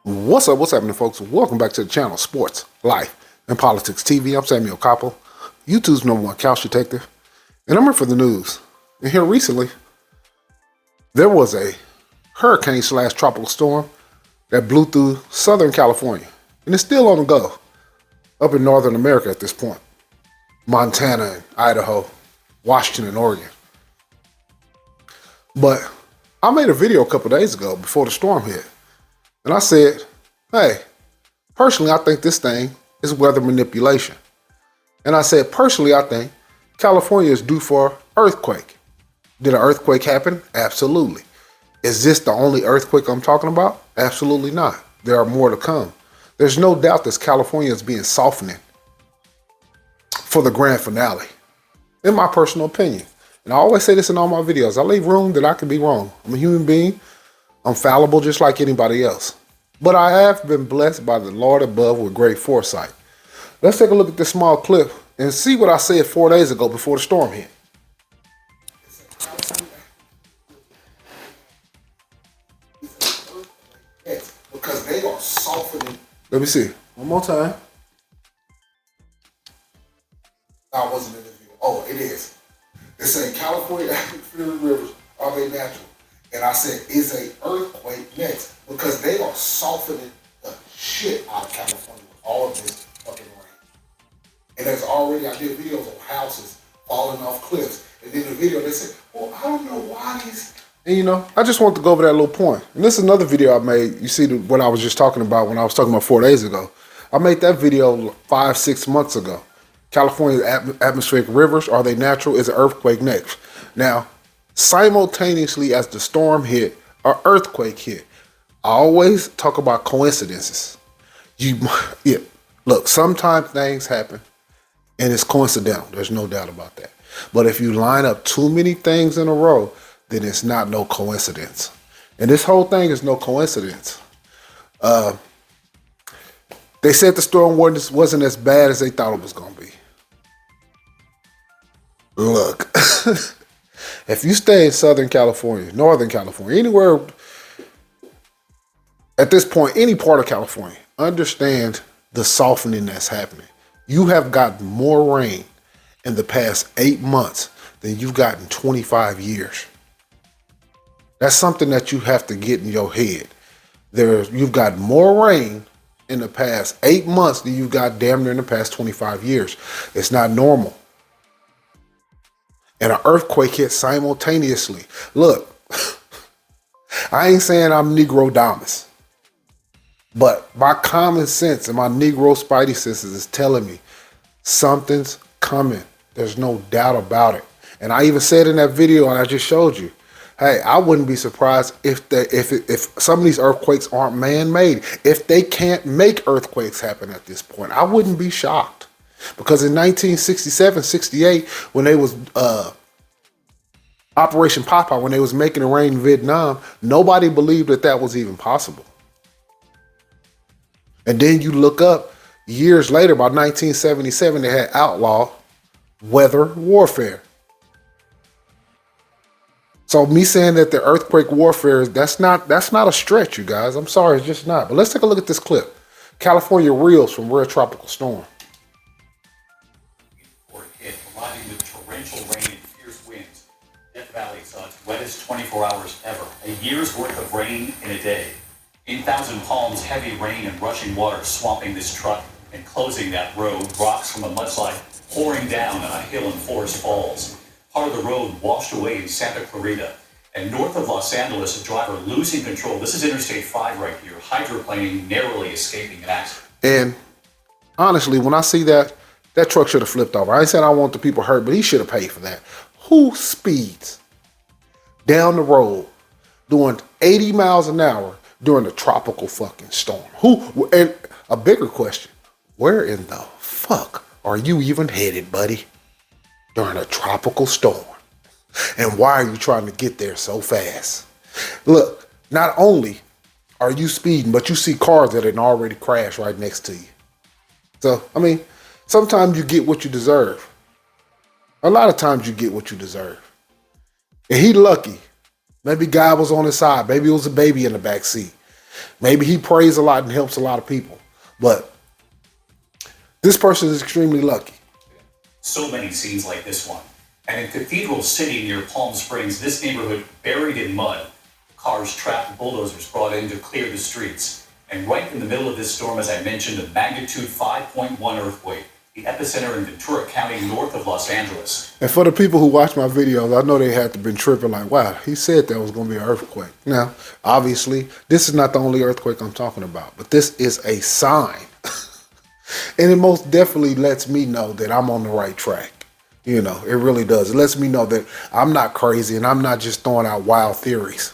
What's happening, folks? Welcome back to the channel, Sports, Life, and Politics TV. I'm Samuel Koppel, YouTube's #1 couch detective, and I'm here for the news. And here recently, there was a hurricane slash tropical storm that blew through Southern California, and it's still on the go up in Northern America at this point. Montana and Idaho, Washington and Oregon. But I made a video a couple days ago before the storm hit. And I said, hey, personally, I think this thing is weather manipulation. And I said, personally, I think California is due for an earthquake. Did an earthquake happen? Absolutely. Is this the only earthquake I'm talking about? Absolutely not. There are more to come. There's no doubt that California is being softening for the grand finale, in my personal opinion. And I always say this in all my videos. I leave room that I can be wrong. I'm a human being. I'm fallible just like anybody else. But I have been blessed by the Lord above with great foresight. Let's take a look at this small clip and see what I said 4 days ago before the storm hit. Because they are softening. Let me see. One more time. I wasn't in this video. Oh, it is. It's saying California atmospheric rivers, are they natural? And I said, is a earthquake next? Because they are softening the shit out of California with all of this fucking rain. And there's already, I did videos of houses falling off cliffs. And then the video, they said, well, I don't know why these. And I just want to go over that little point. And this is another video I made. You see what I was just talking about when I was talking about 4 days ago. I made that video 5-6 months ago. California's atmospheric rivers, are they natural? Is an earthquake next? Now, simultaneously as the storm hit, an earthquake hit. I always talk about coincidences. Look, sometimes things happen and it's coincidental. There's no doubt about that. But if you line up too many things in a row, then it's not no coincidence. And this whole thing is no coincidence. They said the storm wasn't as bad as they thought it was going to be. Look, if you stay in Southern California, Northern California, anywhere, at this point, any part of California, understand the softening that's happening. You have gotten more rain in the past 8 months than you've gotten 25 years. That's something that you have to get in your head. You've got more rain in the past 8 months than you've got damn near in the past 25 years. It's not normal. And an earthquake hit simultaneously. Look, I ain't saying I'm Negro-Damas, but my common sense and my Negro spidey senses is telling me something's coming. There's no doubt about it. And I even said in that video, and I just showed you, hey, I wouldn't be surprised if some of these earthquakes aren't man-made. If they can't make earthquakes happen at this point, I wouldn't be shocked. Because in 1967, 68, when they was Operation Popeye, when they was making it rain in Vietnam, nobody believed that was even possible. And then you look up years later, about 1977, they had outlawed weather warfare. So me saying that the earthquake warfare, that's not a stretch, you guys. I'm sorry, it's just not. But let's take a look at this clip. California reels from rare tropical storm. Arriving with torrential rain and fierce winds. Death Valley saw its wettest 24 hours ever. A year's worth of rain in a day. In Thousand Palms, heavy rain and rushing water swamping this truck and closing that road. Rocks from a mudslide pouring down on a hill in Forest Falls. Part of the road washed away in Santa Clarita. And north of Los Angeles, a driver losing control. This is Interstate 5 right here. Hydroplaning, narrowly escaping an accident. And honestly, when I see that truck should have flipped over. I ain't saying I want the people hurt, but he should have paid for that. Who speeds down the road doing 80 miles an hour during a tropical fucking storm? And a bigger question, where in the fuck are you even headed, buddy, during a tropical storm? And why are you trying to get there so fast? Look, not only are you speeding, but you see cars that had already crashed right next to you. So, I mean, sometimes you get what you deserve. A lot of times you get what you deserve. And he lucky. Maybe God was on his side. Maybe it was a baby in the back seat. Maybe he prays a lot and helps a lot of people. But this person is extremely lucky. So many scenes like this one. And in Cathedral City near Palm Springs, this neighborhood buried in mud. Cars trapped, bulldozers brought in to clear the streets. And right in the middle of this storm, as I mentioned, a magnitude 5.1 earthquake. The epicenter in Ventura County, north of Los Angeles. And for the people who watch my videos, I know they had to been tripping like, wow, he said there was going to be an earthquake. Now, obviously, this is not the only earthquake I'm talking about, but this is a sign. And it most definitely lets me know that I'm on the right track. You know, it really does. It lets me know that I'm not crazy and I'm not just throwing out wild theories.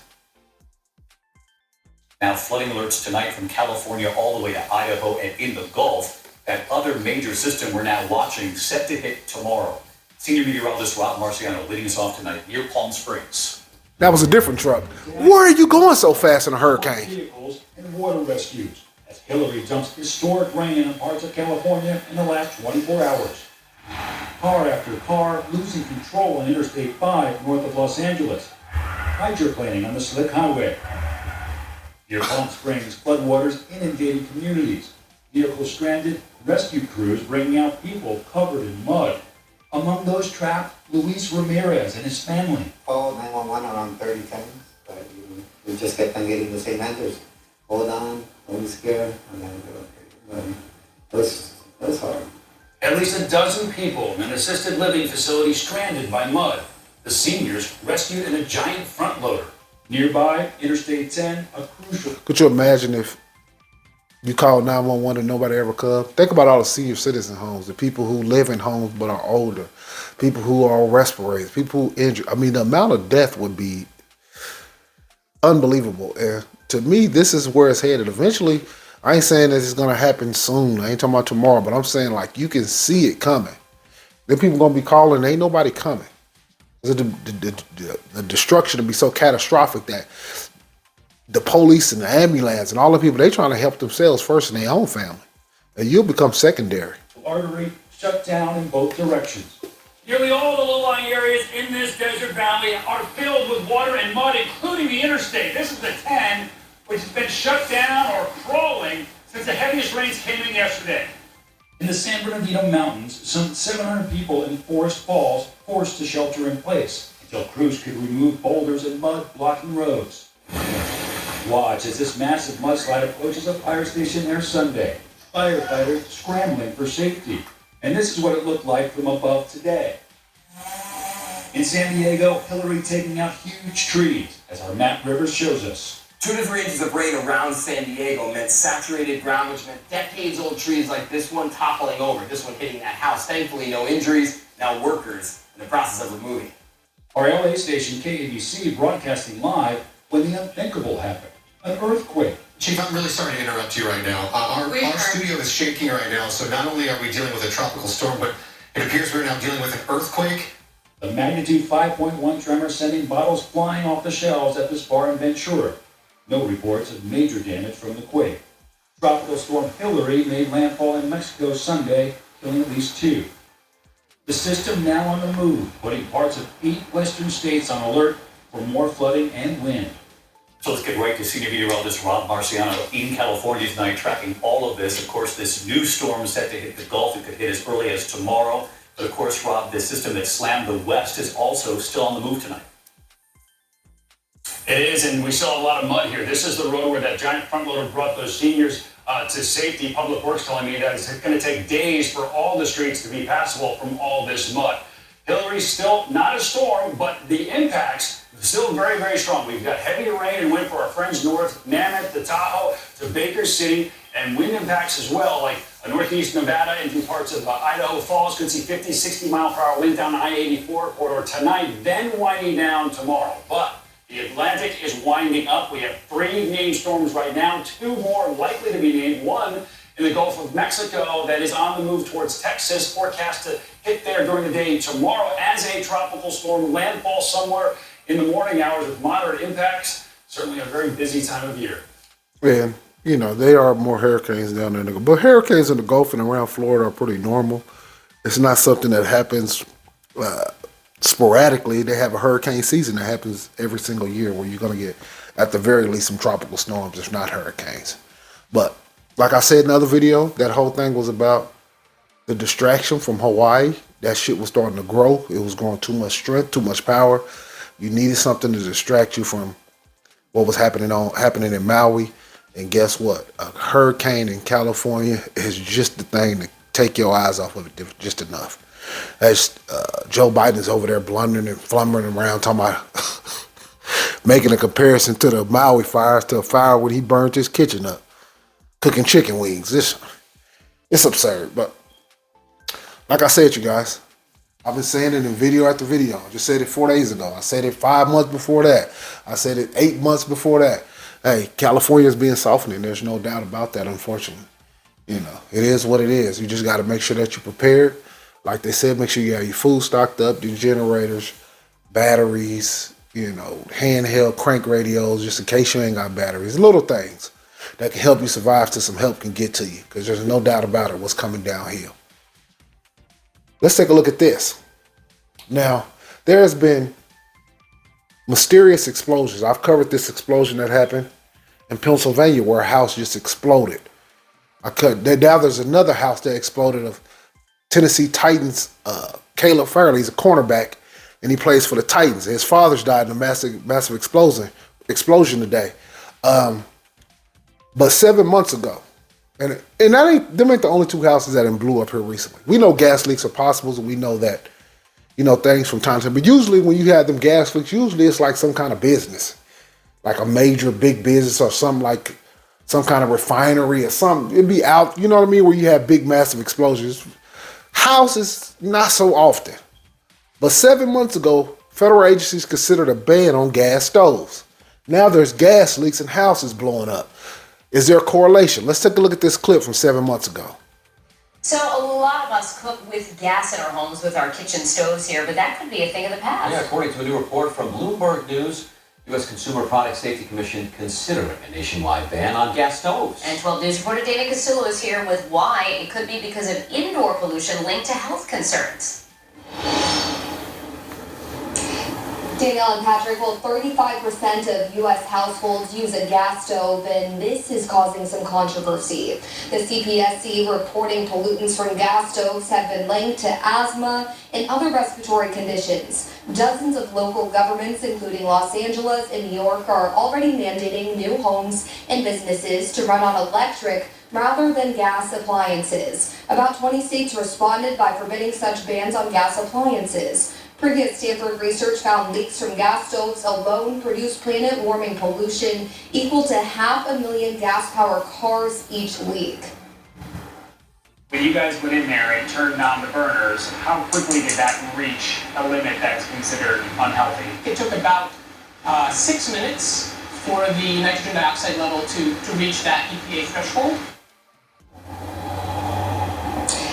Now, flooding alerts tonight from California all the way to Idaho and in the Gulf. That other major system we're now watching set to hit tomorrow. Senior meteorologist Rob Marciano leading us off tonight near Palm Springs. That was a different truck. Where are you going so fast in a hurricane? Vehicles and water rescues as Hillary dumps historic rain in parts of California in the last 24 hours. Car after car losing control on Interstate 5 north of Los Angeles. Hydroplaning on the Slick Highway. Near Palm Springs, floodwaters inundating communities. Vehicles stranded, rescue crews bringing out people covered in mud. Among those trapped, Luis Ramirez and his family. Call 911 around 30 times, but we just kept on getting the same answers. Hold on, don't be scared. And then that's hard. At least a dozen people in an assisted living facility stranded by mud. The seniors rescued in a giant front loader. Nearby, Interstate 10, a crucial. Could you imagine if you call 911 and nobody ever comes? Think about all the senior citizen homes, the people who live in homes but are older, people who are on respirators, people who injured. I mean, the amount of death would be unbelievable. And to me, this is where it's headed. Eventually, I ain't saying this is going to happen soon. I ain't talking about tomorrow, but I'm saying like you can see it coming. Then people going to be calling, ain't nobody coming. The destruction will be so catastrophic that the police and the ambulance and all the people, they trying to help themselves first in their own family. And you'll become secondary. Artery shut down in both directions. Nearly all the low-lying areas in this desert valley are filled with water and mud, including the interstate. This is the 10, which has been shut down or crawling since the heaviest rains came in yesterday. In the San Bernardino Mountains, some 700 people in Forest Falls forced to shelter in place until crews could remove boulders and mud blocking roads. Watch as this massive mudslide approaches a fire station there Sunday. Firefighters scrambling for safety. And this is what it looked like from above today. In San Diego, Hillary taking out huge trees, as our Matt Rivers shows us. 2 to 3 inches of rain around San Diego meant saturated ground, which meant decades-old trees like this one toppling over, this one hitting that house. Thankfully, no injuries. Now workers in the process of removing. Our LA station, KABC, broadcasting live when the unthinkable happened. An earthquake. Chief, I'm really sorry to interrupt you right now. Our studio is shaking right now, so not only are we dealing with a tropical storm, but it appears we're now dealing with an earthquake. The magnitude 5.1 tremor sending bottles flying off the shelves at this bar in Ventura. No reports of major damage from the quake. Tropical storm Hillary made landfall in Mexico Sunday, killing at least 2. The system now on the move, putting parts of 8 western states on alert for more flooding and wind. So let's get right to senior meteorologist Rob Marciano in California tonight, tracking all of this. Of course, this new storm set to hit the Gulf. It could hit as early as tomorrow. But of course, Rob, this system that slammed the West is also still on the move tonight. It is, and we saw a lot of mud here. This is the road where that giant front loader brought those seniors to safety. Public Works telling me that it's going to take days for all the streets to be passable from all this mud. Hillary's still not a storm, but the impacts still very, very strong. We've got heavy rain and wind for our friends north, Mammoth to Tahoe to Baker City, and wind impacts as well, like northeast Nevada into parts of Idaho Falls. Could see 50, 60 mile per hour wind down the I-84 corridor tonight, then winding down tomorrow. But the Atlantic is winding up. We have 3 named storms right now, 2 more likely to be named. One in the Gulf of Mexico that is on the move towards Texas, forecast to hit there during the day tomorrow as a tropical storm, landfall somewhere in the morning hours with moderate impacts. Certainly a very busy time of year. And, you know, there are more hurricanes down there. But hurricanes in the Gulf and around Florida are pretty normal. It's not something that happens sporadically. They have a hurricane season that happens every single year where you're going to get at the very least some tropical storms, if not hurricanes. But like I said in another video, that whole thing was about the distraction from Hawaii. That shit was starting to grow. It was growing too much strength, too much power. You needed something to distract you from what was happening in Maui. And guess what? A hurricane in California is just the thing to take your eyes off of it just enough. As Joe Biden's over there blundering and flumbering around talking about making a comparison to the Maui fires, to a fire when he burned his kitchen up, cooking chicken wings. It's absurd. But like I said, you guys, I've been saying it in video after video. I just said it 4 days ago. I said it 5 months before that. I said it 8 months before that. Hey, California is being softened. There's no doubt about that, unfortunately. You know, it is what it is. You just got to make sure that you're prepared. Like they said, make sure you have your food stocked up, your generators, batteries, you know, handheld crank radios, just in case you ain't got batteries. Little things that can help you survive till some help can get to you, because there's no doubt about it what's coming downhill. Let's take a look at this. Now, there has been mysterious explosions. I've covered this explosion that happened in Pennsylvania where a house just exploded. Now there's another house that exploded of Tennessee Titans. Caleb Farley, he's a cornerback, and he plays for the Titans. His father's died in a massive explosion today. But 7 months ago, and them ain't the only two houses that blew up here recently. We know gas leaks are possible, so we know that, you know, things from time to time. But usually when you have them gas leaks, usually it's like some kind of business, like a major big business or something, like some kind of refinery or something. It'd be out, you know what I mean, where you have big, massive explosions. Houses, not so often. But 7 months ago, federal agencies considered a ban on gas stoves. Now there's gas leaks and houses blowing up. Is there a correlation? Let's take a look at this clip from 7 months ago. So a lot of us cook with gas in our homes with our kitchen stoves here, but that could be a thing of the past. Yeah, according to a new report from Bloomberg News, U.S. Consumer Product Safety Commission considering a nationwide ban on gas stoves. And 12 News reporter Dana Casullo is here with why it could be because of indoor pollution linked to health concerns. Danielle and Patrick, well, 35% of U.S. households use a gas stove, and this is causing some controversy. The CPSC reporting pollutants from gas stoves have been linked to asthma and other respiratory conditions. Dozens of local governments, including Los Angeles and New York, are already mandating new homes and businesses to run on electric rather than gas appliances. About 20 states responded by forbidding such bans on gas appliances. Previous Stanford research found leaks from gas stoves alone produce planet-warming pollution equal to 500,000 gas-powered cars each week. When you guys went in there and turned on the burners, how quickly did that reach a limit that's considered unhealthy? It took about 6 minutes for the nitrogen dioxide level to reach that EPA threshold.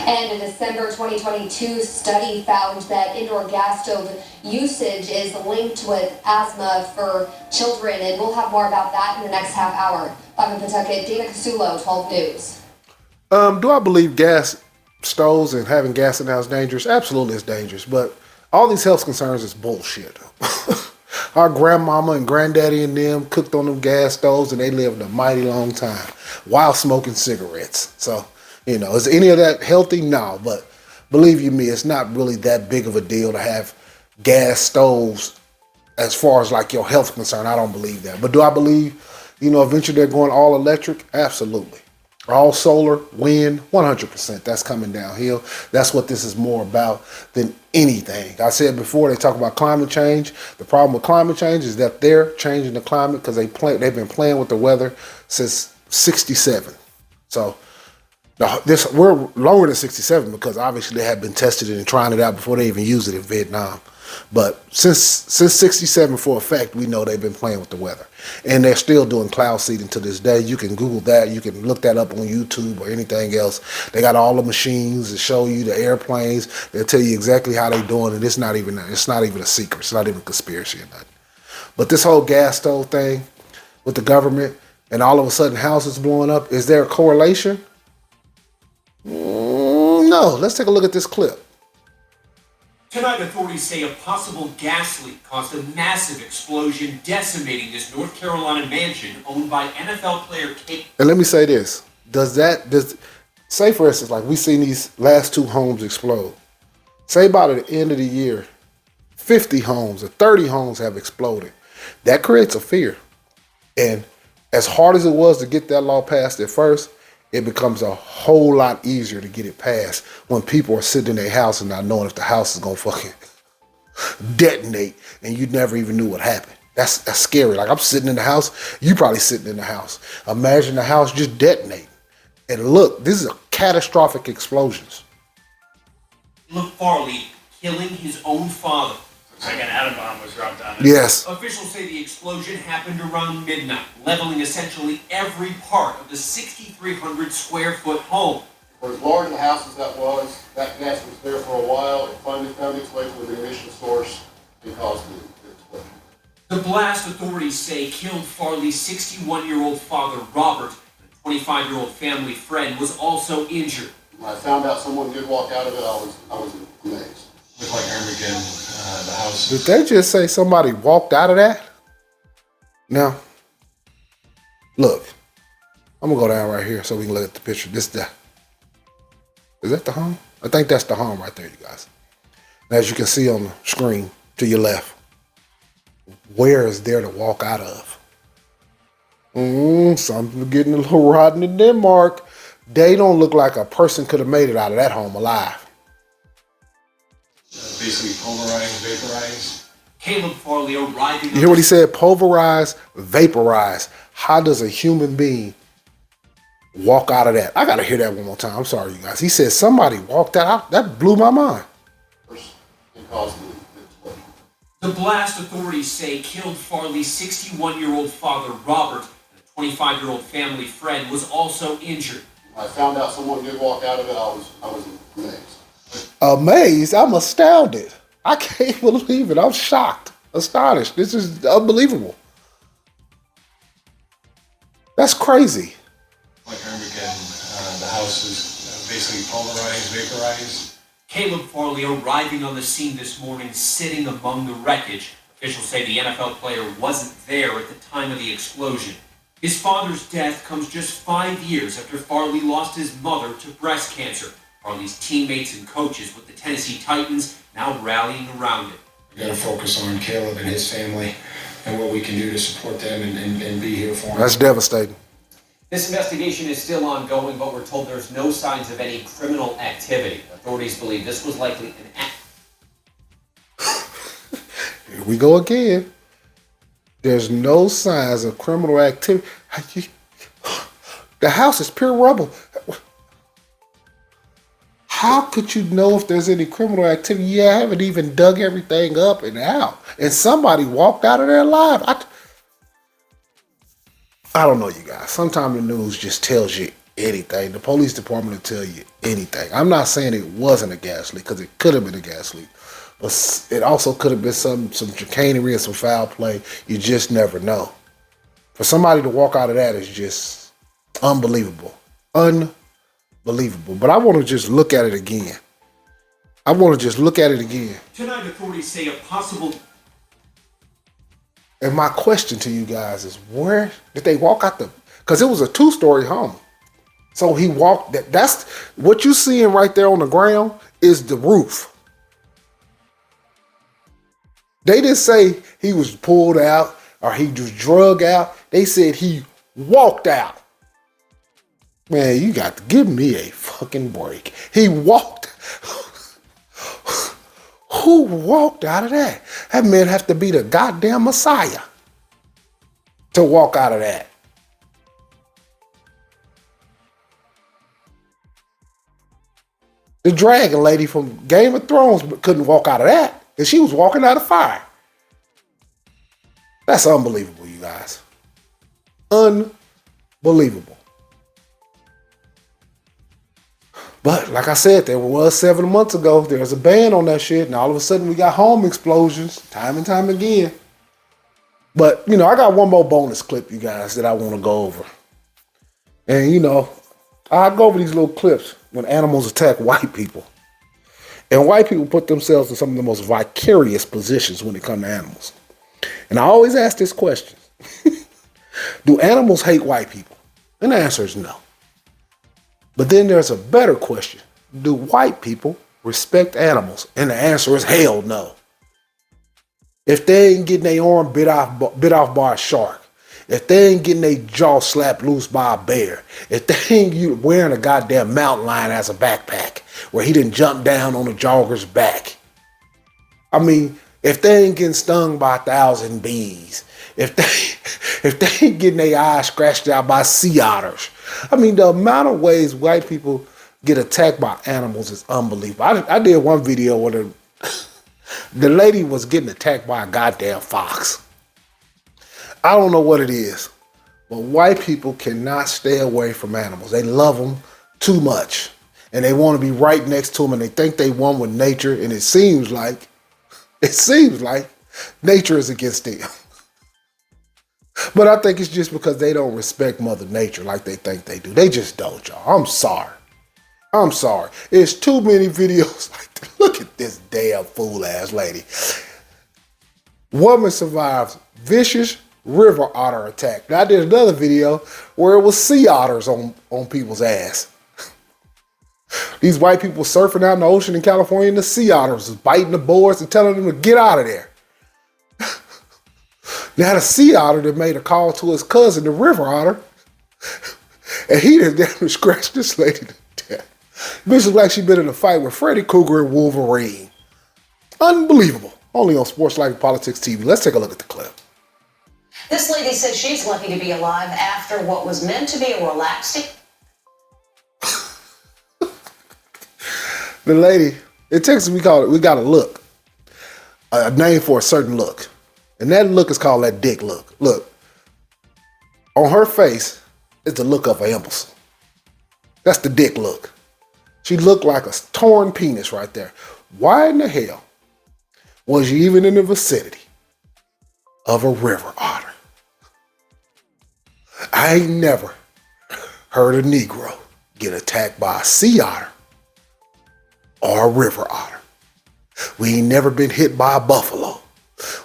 And a December 2022 study found that indoor gas stove usage is linked with asthma for children, and we'll have more about that in the next half hour. Live in Pawtucket, Dana Casullo, 12 News. Do I believe gas stoves and having gas in the house is dangerous? Absolutely, it's dangerous. But all these health concerns is bullshit. Our grandmama and granddaddy and them cooked on them gas stoves, and they lived a mighty long time while smoking cigarettes. So, you know, is any of that healthy? No, but believe you me, it's not really that big of a deal to have gas stoves as far as like your health concern. I don't believe that. But do I believe, you know, eventually they're going all electric? Absolutely. All solar, wind, 100%. That's coming downhill. That's what this is more about than anything. I said before, they talk about climate change. The problem with climate change is that they're changing the climate because they've been playing with the weather since 67. So we're longer than 67 because obviously they had been tested and trying it out before they even used it in Vietnam. But since 67 for a fact, we know they've been playing with the weather. And they're still doing cloud seeding to this day. You can Google that. You can look that up on YouTube or anything else. They got all the machines that show you the airplanes. They'll tell you exactly how they're doing, and it's not even a secret. It's not even a conspiracy or nothing. But this whole gas stove thing with the government and all of a sudden houses blowing up, is there a correlation? No. Let's take a look at this clip. Tonight, authorities say a possible gas leak caused a massive explosion, decimating this North Carolina mansion owned by NFL player Kate. And let me say this. Say for instance, like we seen these last 2 homes explode. Say by the end of the year, 50 homes or 30 homes have exploded. That creates a fear. And as hard as it was to get that law passed at first, it becomes a whole lot easier to get it passed when people are sitting in their house and not knowing if the house is going to fucking detonate and you never even knew what happened. That's scary. Like I'm sitting in the house, you probably sitting in the house. Imagine the house just detonating. And look, this is a catastrophic explosions. Look, Farley killing his own father. Looks like an atom bomb was dropped on it. Yes. Officials say the explosion happened around midnight, leveling essentially every part of the 6,300 square foot home. For as large a house as that was, that gas was there for a while. It finally found its way to the ignition source and caused the explosion. The blast, authorities say, killed Farley's 61-year-old father, Robert. A 25-year-old family friend was also injured. When I found out someone did walk out of it, I was amazed. Looked like Armageddon, the house. Did they just say somebody walked out of that? Now, look, I'm gonna go down right here so we can look at the picture. Is that the home? I think that's the home right there, you guys. And as you can see on the screen to your left, where is there to walk out of? Something getting a little rotten in Denmark. They don't look like a person could have made it out of that home alive. Basically pulverized, vaporized. Caleb Farley arriving. You hear what he said? Pulverize, vaporize. How does a human being walk out of that? I gotta hear that one more time. I'm sorry, you guys. He said somebody walked out. That blew my mind. It caused the explosion. The blast, authorities say, killed Farley's 61-year-old father, Robert. A 25-year-old family friend was also injured. When I found out someone did walk out of it, I was amazed. Amazed? I'm astounded. I can't believe it. I'm shocked, astonished. This is unbelievable. That's crazy. Like Armageddon, the house is basically pulverized, vaporized. Caleb Farley arriving on the scene this morning, sitting among the wreckage. Officials say the NFL player wasn't there at the time of the explosion. His father's death comes just 5 years after Farley lost his mother to breast cancer. Farley's teammates and coaches with the Tennessee Titans now rallying around it. We got to focus on Caleb and his family and what we can do to support them and be here for them. That's devastating. This investigation is still ongoing, but we're told there's no signs of any criminal activity. Authorities believe this was likely an act. Here we go again. There's no signs of criminal activity. The house is pure rubble. How could you know if there's any criminal activity? You haven't even dug everything up and out. And somebody walked out of there alive. I don't know, you guys. Sometimes the news just tells you anything. The police department will tell you anything. I'm not saying it wasn't a gas leak, because it could have been a gas leak. But it also could have been some chicanery and some foul play. You just never know. For somebody to walk out of that is just unbelievable. Unbelievable. But I want to just look at it again. Tonight, authorities say a possible... And my question to you guys is, where did they walk out the... Because it was a 2-story home. So he walked... That's what you're seeing right there on the ground is the roof. They didn't say he was pulled out or he was drug out. They said he walked out. Man, you got to give me a fucking break. He walked. Who walked out of that? That man have to be the goddamn Messiah to walk out of that. The dragon lady from Game of Thrones couldn't walk out of that. And she was walking out of fire. That's unbelievable, you guys. Unbelievable. But like I said, there was 7 months ago, there was a ban on that shit, and all of a sudden we got home explosions time and time again. But, I got one more bonus clip, you guys, that I want to go over. And, I'll go over these little clips when animals attack white people. And white people put themselves in some of the most vicarious positions when it comes to animals. And I always ask this question. Do animals hate white people? And the answer is no. But then there's a better question. Do white people respect animals? And the answer is hell no. If they ain't getting their arm bit off by a shark, if they ain't getting their jaw slapped loose by a bear, if they ain't wearing a goddamn mountain lion as a backpack where he didn't jump down on a jogger's back. I mean, if they ain't getting stung by 1,000 bees, if they ain't getting their eyes scratched out by sea otters. I mean, the amount of ways white people get attacked by animals is unbelievable. I did one video where the lady was getting attacked by a goddamn fox. I don't know what it is, but white people cannot stay away from animals. They love them too much, and they want to be right next to them, and they think they one with nature, and it seems like nature is against them. But I think it's just because they don't respect Mother Nature like they think they do. They just don't, y'all. I'm sorry. There's too many videos like that. Look at this damn fool-ass lady. Woman survives vicious river otter attack. Now, I did another video where it was sea otters on people's ass. These white people surfing out in the ocean in California, and the sea otters was biting the boards and telling them to get out of there. Now, the sea otter that made a call to his cousin, the river otter, and he just damn scratched this lady to death. Bitch looks like she been in a fight with Freddy Krueger and Wolverine. Unbelievable. Only on Sports Life and Politics TV. Let's take a look at the clip. This lady says she's lucky to be alive after what was meant to be a relaxing. The lady, in Texas we got a look, a name for a certain look. And that look is called that dick look. Look, on her face is the look of an imbecile. That's the dick look. She looked like a torn penis right there. Why in the hell was you even in the vicinity of a river otter? I ain't never heard a Negro get attacked by a sea otter or a river otter. We ain't never been hit by a buffalo.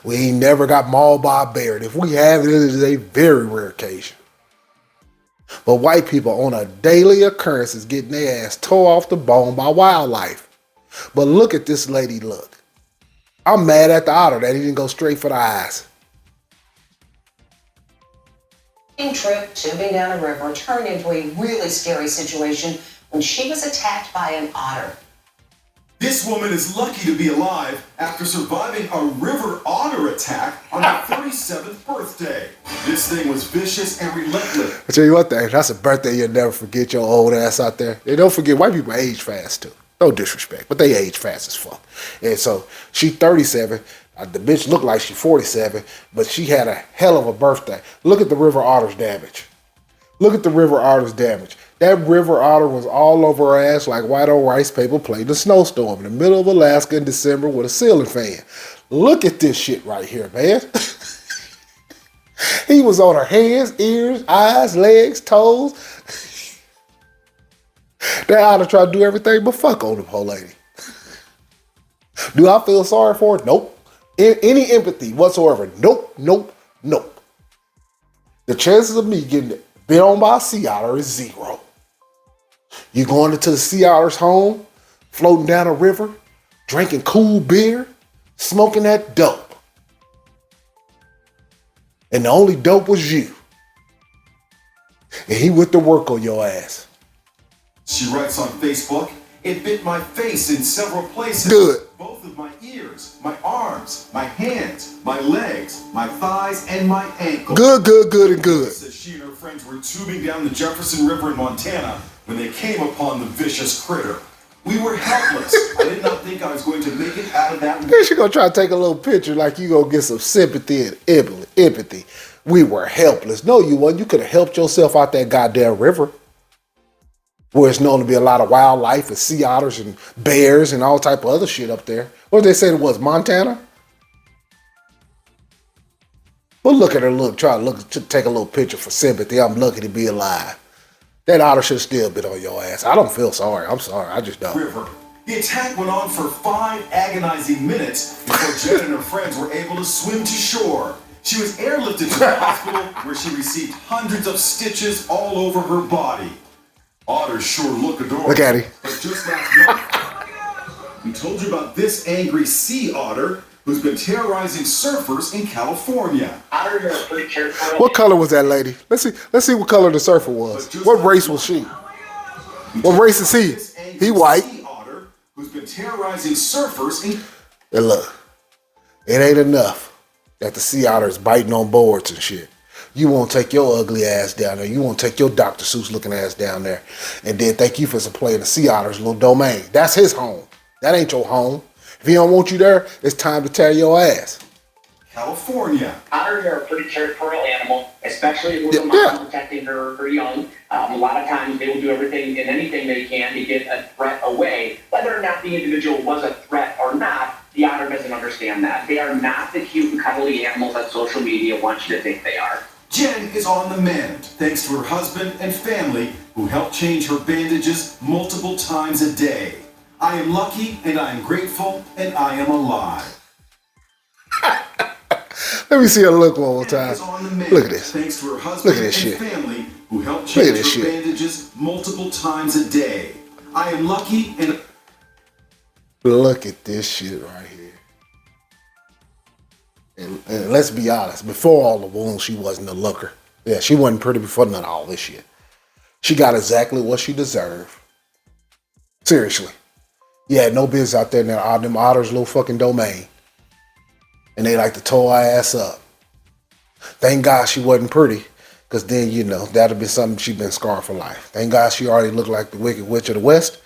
We ain't never got mauled by a bear. And if we have, it is a very rare occasion. But white people on a daily occurrence is getting their ass tore off the bone by wildlife. But look at this lady look. I'm mad at the otter that he didn't go straight for the eyes. Trip tubing down a river turned into a really scary situation when she was attacked by an otter. This woman is lucky to be alive after surviving a river otter attack on her 37th birthday. This thing was vicious and relentless. I tell you what, that's a birthday you'll never forget, your old ass out there. And don't forget, white people age fast too. No disrespect, but they age fast as fuck. And so she 37. The bitch looked like she's 47, but she had a hell of a birthday. Look at the river otter's damage. Look at the river otter's damage. That river otter was all over her ass like white on rice paper plate in a snowstorm in the middle of Alaska in December with a ceiling fan. Look at this shit right here, man. He was on her hands, ears, eyes, legs, toes. That otter tried to do everything but fuck on the whole lady. Do I feel sorry for her? Nope. Any empathy whatsoever? Nope, nope, nope. The chances of me getting bit on by a sea otter is zero. You going into the sea otter's home, floating down a river, drinking cool beer, smoking that dope. And the only dope was you. And he went to work on your ass. She writes on Facebook, "It bit my face in several places. Good. Both of my ears, my arms, my hands, my legs, my thighs, and my ankles." Good, good, good, and good. Says she and her friends were tubing down the Jefferson River in Montana when they came upon the vicious critter. We were helpless. I did not think I was going to make it out of that. Then she gonna try to take a little picture like you gonna get some sympathy and empathy. We were helpless. No, you wasn't. You could have helped yourself out that goddamn river, where it's known to be a lot of wildlife and sea otters and bears and all type of other shit up there. What did they say it was, Montana? But look at her look, to take a little picture for sympathy. I'm lucky to be alive. That otter should still been on your ass. I don't feel sorry. I'm sorry. I just don't. River. The attack went on for 5 agonizing minutes before Jen and her friends were able to swim to shore. She was airlifted to the hospital where she received hundreds of stitches all over her body. Otters sure look adorable. Look at him. But just last month, we told you about this angry sea otter who's been terrorizing surfers in California. Otters are pretty careful. What color was that lady? Let's see what color the surfer was. What race was she? What race is he? He white. Sea otter who's been terrorizing surfers in... And look, it ain't enough that the sea otter is biting on boards and shit. You won't take your ugly ass down there. You won't take your Dr. Seuss looking ass down there and then thank you for playing the sea otter's little domain. That's his home. That ain't your home. If he don't want you there, it's time to tear your ass. California. Otters are a pretty territorial animal, especially with a mom protecting her young. A lot of times they will do everything and anything they can to get a threat away. Whether or not the individual was a threat or not, the otter doesn't understand that. They are not the cute and cuddly animals that social media wants you to think they are. Jen is on the mend thanks to her husband and family who helped change her bandages multiple times a day. I am lucky and I am grateful and I am alive. Let me see her look one more time. Look at this. Thanks to her husband Look at this and shit. family who helped change her shit. bandages multiple times a day. I am lucky and... Look at this shit right here. And let's be honest, before all the wounds, she wasn't a looker. Yeah, she wasn't pretty before none of all this shit. She got exactly what she deserved. Seriously. You had no business out there in them otters' little fucking domain. And they like to tow her ass up. Thank God she wasn't pretty, because then, you know, that'd have been something she'd been scarred for life. Thank God she already looked like the Wicked Witch of the West.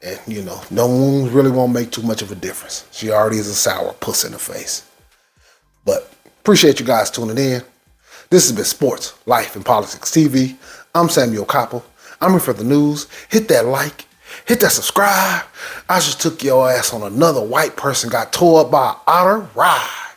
And, you know, no wounds really won't make too much of a difference. She already is a sour puss in the face. But appreciate you guys tuning in. This has been Sports, Life, and Politics TV. I'm Samuel Koppel. I'm here for the news. Hit that like. Hit that subscribe. I just took your ass on another white person got tore up by an otter ride.